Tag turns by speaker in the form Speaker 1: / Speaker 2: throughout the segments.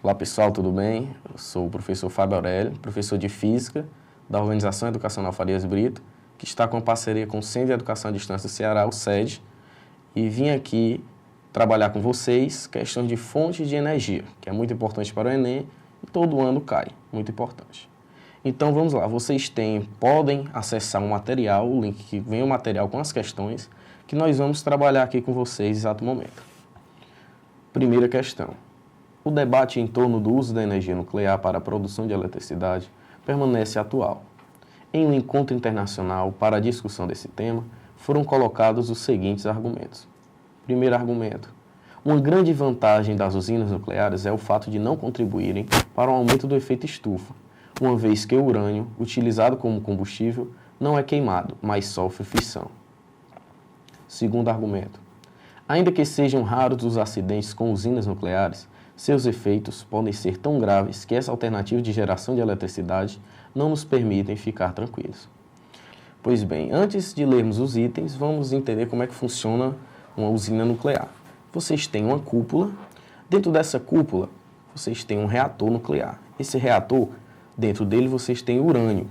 Speaker 1: Olá pessoal, tudo bem? Eu sou o professor Fábio Aurélio, professor de Física da Organização Educacional Farias Brito, que está com parceria com o Centro de Educação à Distância do Ceará, o SED, e vim aqui trabalhar com vocês questão de fontes de energia, que é muito importante para o Enem e todo ano cai, muito importante. Então vamos lá, vocês podem acessar um material, o link que vem o material com as questões, que nós vamos trabalhar aqui com vocês no exato momento. Primeira questão. O debate em torno do uso da energia nuclear para a produção de eletricidade permanece atual. Em um encontro internacional para a discussão desse tema, foram colocados os seguintes argumentos. Primeiro argumento. Uma grande vantagem das usinas nucleares é o fato de não contribuírem para o aumento do efeito estufa, uma vez que o urânio, utilizado como combustível, não é queimado, mas sofre fissão. Segundo argumento. Ainda que sejam raros os acidentes com usinas nucleares, seus efeitos podem ser tão graves que essa alternativa de geração de eletricidade não nos permitem ficar tranquilos. Pois bem, antes de lermos os itens, vamos entender como é que funciona uma usina nuclear. Vocês têm uma cúpula, dentro dessa cúpula vocês têm um reator nuclear. Esse reator, dentro dele vocês têm urânio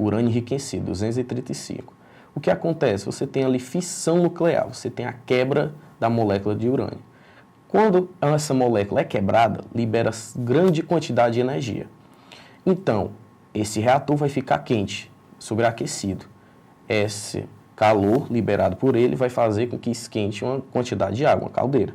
Speaker 1: enriquecido, 235. O que acontece? Você tem ali fissão nuclear, você tem a quebra da molécula de urânio. Quando essa molécula é quebrada, libera grande quantidade de energia. Então, esse reator vai ficar quente, sobreaquecido. Esse calor liberado por ele vai fazer com que esquente uma quantidade de água, uma caldeira.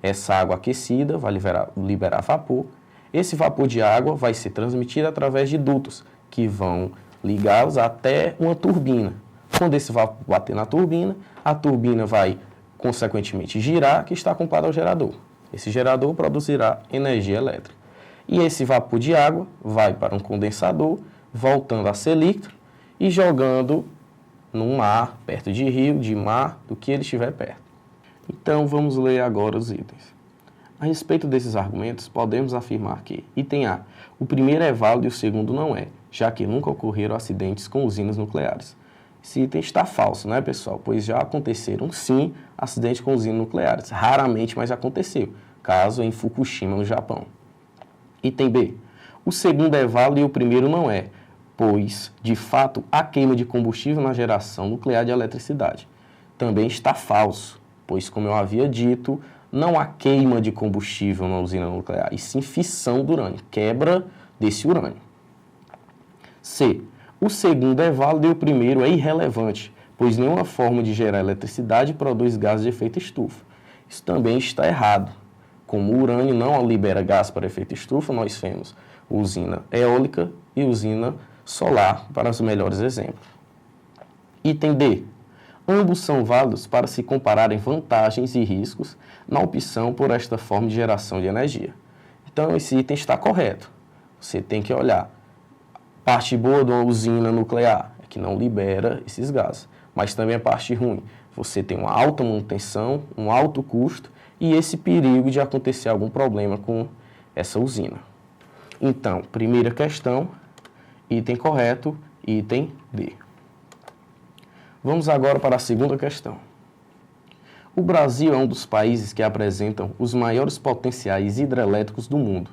Speaker 1: Essa água aquecida vai liberar vapor. Esse vapor de água vai ser transmitido através de dutos, que vão ligá-los até uma turbina. Quando esse vapor bater na turbina, a turbina vai consequentemente girar, que está acoplado ao gerador. Esse gerador produzirá energia elétrica. E esse vapor de água vai para um condensador, voltando a ser líquido e jogando no mar, perto de rio, de mar, do que ele estiver perto. Então vamos ler agora os itens. A respeito desses argumentos, podemos afirmar que, item A, o primeiro é válido e o segundo não é, já que nunca ocorreram acidentes com usinas nucleares. Esse item está falso, né, pessoal? Pois já aconteceram, sim, acidentes com usinas nucleares. Raramente, mas aconteceu. Caso em Fukushima, no Japão. Item B. O segundo é válido e o primeiro não é, pois, de fato, há queima de combustível na geração nuclear de eletricidade. Também está falso, pois, como eu havia dito, não há queima de combustível na usina nuclear, e sim fissão do urânio, quebra desse urânio. C. O segundo é válido e o primeiro é irrelevante, pois nenhuma forma de gerar eletricidade produz gases de efeito estufa. Isso também está errado. Como o urânio não libera gás para efeito estufa, nós temos usina eólica e usina solar para os melhores exemplos. Item D. Ambos são válidos para se compararem vantagens e riscos na opção por esta forma de geração de energia. Então, esse item está correto. Você tem que olhar. Parte boa de uma usina nuclear é que não libera esses gases, mas também a parte ruim. Você tem uma alta manutenção, um alto custo e esse perigo de acontecer algum problema com essa usina. Então, primeira questão, item correto, item D. Vamos agora para a segunda questão. O Brasil é um dos países que apresentam os maiores potenciais hidrelétricos do mundo,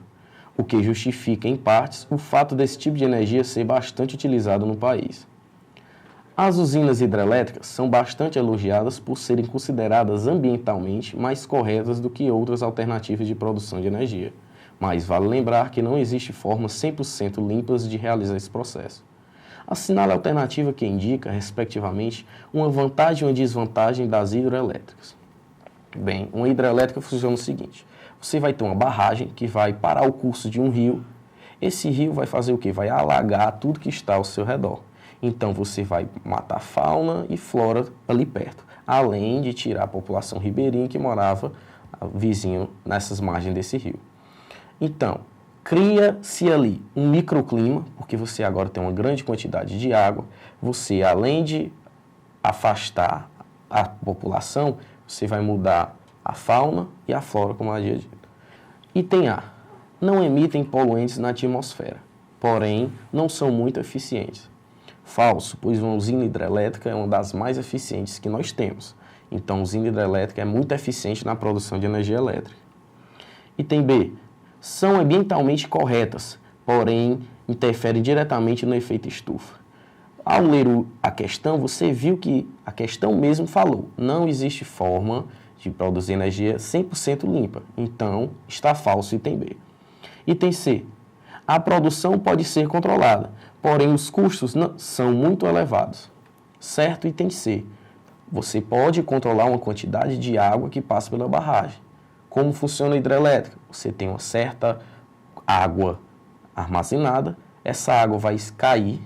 Speaker 1: o que justifica, em partes, o fato desse tipo de energia ser bastante utilizado no país. As usinas hidrelétricas são bastante elogiadas por serem consideradas ambientalmente mais corretas do que outras alternativas de produção de energia, mas vale lembrar que não existe formas 100% limpas de realizar esse processo. Assinale a alternativa que indica, respectivamente, uma vantagem e uma desvantagem das hidrelétricas. Bem, uma hidrelétrica funciona o seguinte. Você vai ter uma barragem que vai parar o curso de um rio. Esse rio vai fazer o quê? Vai alagar tudo que está ao seu redor. Então, você vai matar fauna e flora ali perto, além de tirar a população ribeirinha que morava vizinho nessas margens desse rio. Então, cria-se ali um microclima, porque você agora tem uma grande quantidade de água. Você, além de afastar a população, você vai mudar a fauna e a flora, como eu havia dito. Item A. Não emitem poluentes na atmosfera, porém não são muito eficientes. Falso, pois uma usina hidrelétrica é uma das mais eficientes que nós temos. Então, a usina hidrelétrica é muito eficiente na produção de energia elétrica. Item B. são ambientalmente corretas, porém interferem diretamente no efeito estufa. Ao ler a questão, você viu que a questão mesmo falou, não existe forma de produzir energia 100% limpa, então está falso item B. Item C, a produção pode ser controlada, porém os custos são muito elevados. Certo, item C, você pode controlar uma quantidade de água que passa pela barragem. Como funciona a hidrelétrica? Você tem uma certa água armazenada, essa água vai cair,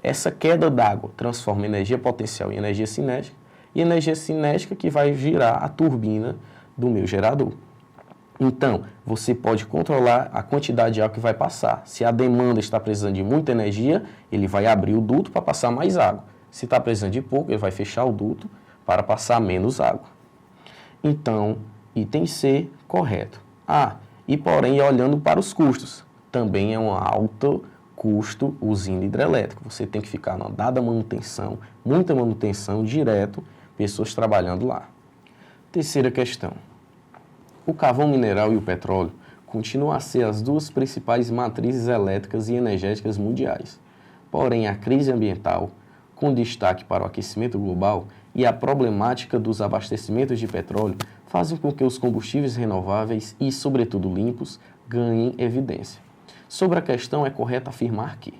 Speaker 1: essa queda d'água transforma energia potencial em energia cinética, e energia cinética que vai girar a turbina do meu gerador. Então, você pode controlar a quantidade de água que vai passar. Se a demanda está precisando de muita energia, ele vai abrir o duto para passar mais água. Se está precisando de pouco, ele vai fechar o duto para passar menos água. Então, item C, correto. E porém, olhando para os custos, também é um alto custo usina hidrelétrica. Você tem que ficar na dada manutenção, muita manutenção direto, pessoas trabalhando lá. Terceira questão. O carvão mineral e o petróleo continuam a ser as duas principais matrizes elétricas e energéticas mundiais. Porém, a crise ambiental, com destaque para o aquecimento global e a problemática dos abastecimentos de petróleo, fazem com que os combustíveis renováveis e, sobretudo, limpos, ganhem evidência. Sobre a questão, é correto afirmar que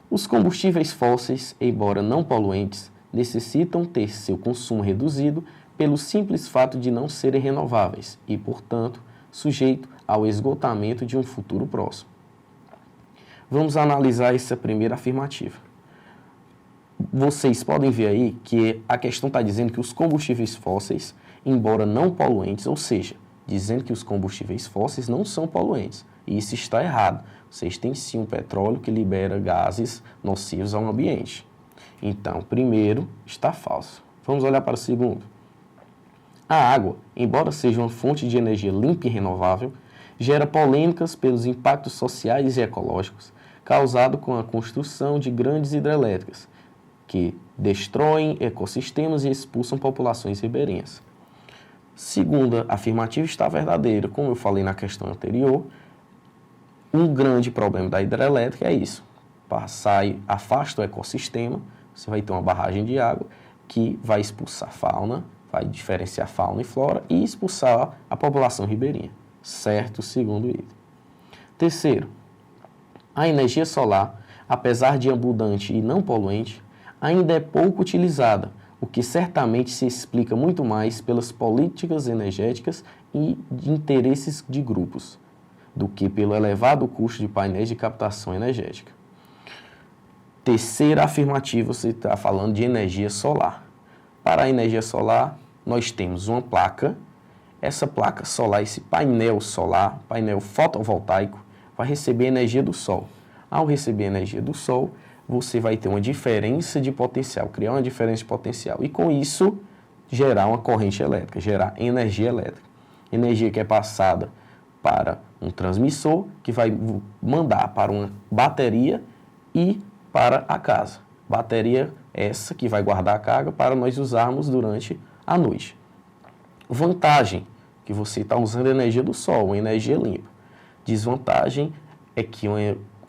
Speaker 1: os combustíveis fósseis, embora não poluentes, necessitam ter seu consumo reduzido pelo simples fato de não serem renováveis e, portanto, sujeito ao esgotamento de um futuro próximo. Vamos analisar essa primeira afirmativa. Vocês podem ver aí que a questão está dizendo que os combustíveis fósseis, embora não poluentes, ou seja, dizendo que os combustíveis fósseis não são poluentes. E isso está errado. Vocês têm sim um petróleo que libera gases nocivos ao ambiente. Então, primeiro, está falso. Vamos olhar para o segundo. A água, embora seja uma fonte de energia limpa e renovável, gera polêmicas pelos impactos sociais e ecológicos causados com a construção de grandes hidrelétricas, que destroem ecossistemas e expulsam populações ribeirinhas. Segunda afirmativa está verdadeira. Como eu falei na questão anterior, um grande problema da hidrelétrica é isso. Afasta o ecossistema, você vai ter uma barragem de água que vai expulsar fauna, vai diferenciar fauna e flora e expulsar a população ribeirinha. Certo, segundo item. Terceiro, a energia solar, apesar de abundante e não poluente, ainda é pouco utilizada, o que certamente se explica muito mais pelas políticas energéticas e de interesses de grupos, do que pelo elevado custo de painéis de captação energética. Terceira afirmativa, você está falando de energia solar. Para a energia solar, nós temos uma placa. Essa placa solar, esse painel solar, painel fotovoltaico, vai receber energia do sol. Ao receber energia do sol, você vai ter uma diferença de potencial, criar uma diferença de potencial. E com isso, gerar uma corrente elétrica, gerar energia elétrica. Energia que é passada para um transmissor, que vai mandar para uma bateria e para a casa. Bateria essa que vai guardar a carga para nós usarmos durante a noite. Vantagem, que você está usando a energia do sol, uma energia limpa. Desvantagem é que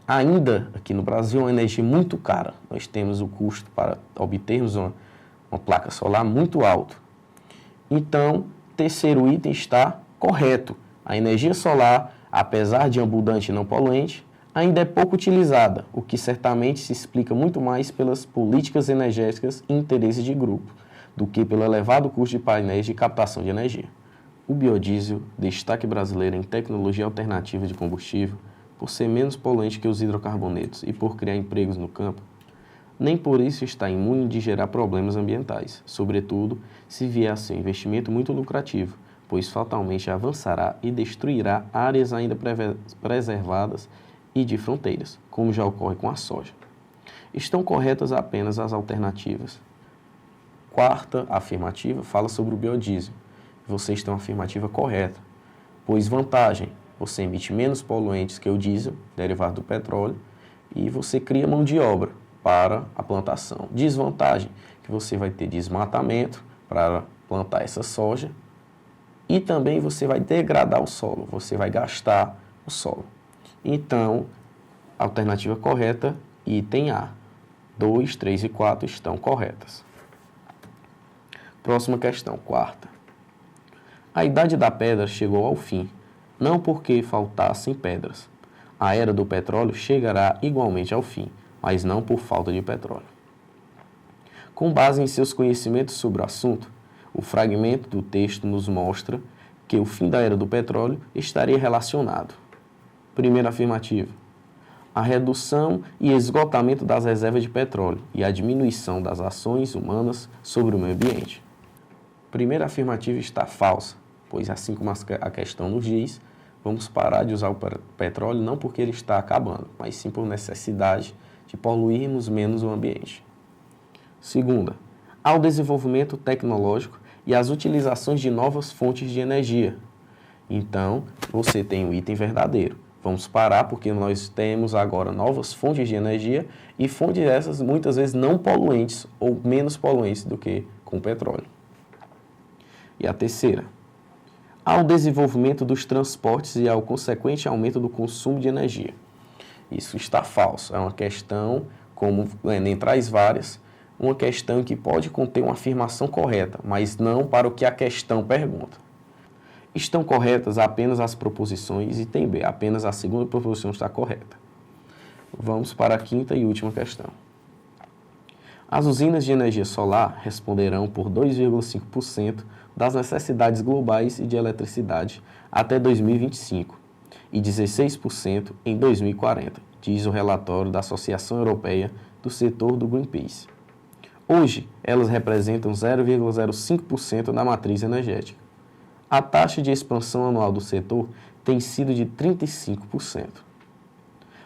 Speaker 1: ainda aqui no Brasil é uma energia muito cara. Nós temos o custo para obtermos uma placa solar muito alto. Então, terceiro item está correto. A energia solar, apesar de abundante e não poluente, ainda é pouco utilizada, o que certamente se explica muito mais pelas políticas energéticas e interesses de grupo, do que pelo elevado custo de painéis de captação de energia. O biodiesel, destaque brasileiro em tecnologia alternativa de combustível, por ser menos poluente que os hidrocarbonetos e por criar empregos no campo, nem por isso está imune de gerar problemas ambientais, sobretudo se vier a ser um investimento muito lucrativo, pois fatalmente avançará e destruirá áreas ainda preservadas e de fronteiras, como já ocorre com a soja. Estão corretas apenas as alternativas. Quarta afirmativa fala sobre o biodiesel. Vocês têm uma afirmativa correta, pois vantagem, você emite menos poluentes que o diesel, derivado do petróleo, e você cria mão de obra para a plantação. Desvantagem, que você vai ter desmatamento para plantar essa soja e também você vai degradar o solo, você vai gastar o solo. Então, alternativa correta, item A. 2, 3 e 4 estão corretas. Próxima questão, quarta. A idade da pedra chegou ao fim, não porque faltassem pedras. A era do petróleo chegará igualmente ao fim, mas não por falta de petróleo. Com base em seus conhecimentos sobre o assunto, o fragmento do texto nos mostra que o fim da era do petróleo estaria relacionado. Primeira afirmativa: a redução e esgotamento das reservas de petróleo e a diminuição das ações humanas sobre o meio ambiente. Primeira afirmativa está falsa, pois assim como a questão nos diz, vamos parar de usar o petróleo não porque ele está acabando, mas sim por necessidade de poluirmos menos o ambiente. Segunda, há o desenvolvimento tecnológico e as utilizações de novas fontes de energia. Então, você tem o item verdadeiro. Vamos parar porque nós temos agora novas fontes de energia e fontes essas muitas vezes não poluentes ou menos poluentes do que com o petróleo. E a terceira, há o desenvolvimento dos transportes e ao consequente aumento do consumo de energia. Isso está falso. É uma questão, como o Enem traz várias, uma questão que pode conter uma afirmação correta, mas não para o que a questão pergunta. Estão corretas apenas as proposições, item B, apenas a segunda proposição está correta. Vamos para a quinta e última questão. As usinas de energia solar responderão por 2,5% das necessidades globais de eletricidade até 2025 e 16% em 2040, diz o relatório da Associação Europeia do Setor do Greenpeace. Hoje, elas representam 0,05% da matriz energética. A taxa de expansão anual do setor tem sido de 35%.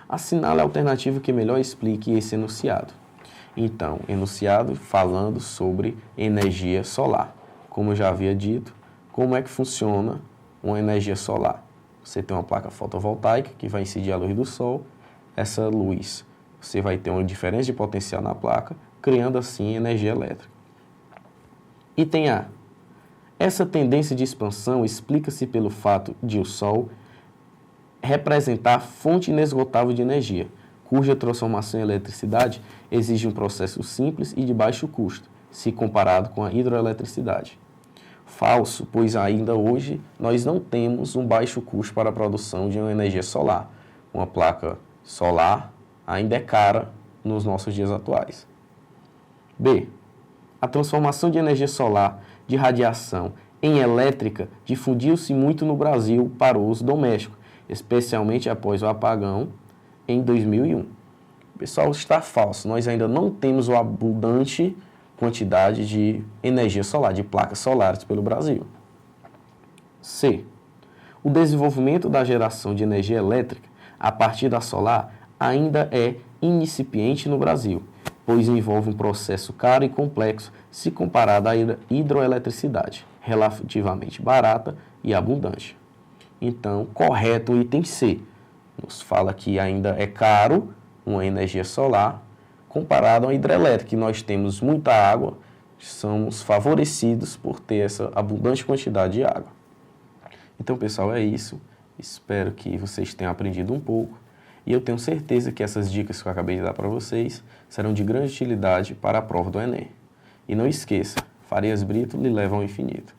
Speaker 1: Assinale a alternativa que melhor explique esse enunciado. Então, enunciado falando sobre energia solar. Como eu já havia dito, como é que funciona uma energia solar? Você tem uma placa fotovoltaica que vai incidir a luz do sol. Essa luz, você vai ter uma diferença de potencial na placa, criando assim energia elétrica. Item A. Essa tendência de expansão explica-se pelo fato de o Sol representar fonte inesgotável de energia, cuja transformação em eletricidade exige um processo simples e de baixo custo, se comparado com a hidroeletricidade. Falso, pois ainda hoje nós não temos um baixo custo para a produção de uma energia solar. Uma placa solar ainda é cara nos nossos dias atuais. B. A transformação de energia solar de radiação em elétrica difundiu-se muito no Brasil para o uso doméstico, especialmente após o apagão em 2001. Pessoal, está falso. Nós ainda não temos uma abundante quantidade de energia solar, de placas solares pelo Brasil. C. O desenvolvimento da geração de energia elétrica a partir da solar ainda é incipiente no Brasil, pois envolve um processo caro e complexo se comparado à hidroeletricidade, relativamente barata e abundante. Então, correto o item C. Nos fala que ainda é caro uma energia solar comparado à hidrelétrica, que nós temos muita água, somos favorecidos por ter essa abundante quantidade de água. Então, pessoal, é isso. Espero que vocês tenham aprendido um pouco. E eu tenho certeza que essas dicas que eu acabei de dar para vocês serão de grande utilidade para a prova do Enem. E não esqueça, Farias Brito lhe leva ao infinito.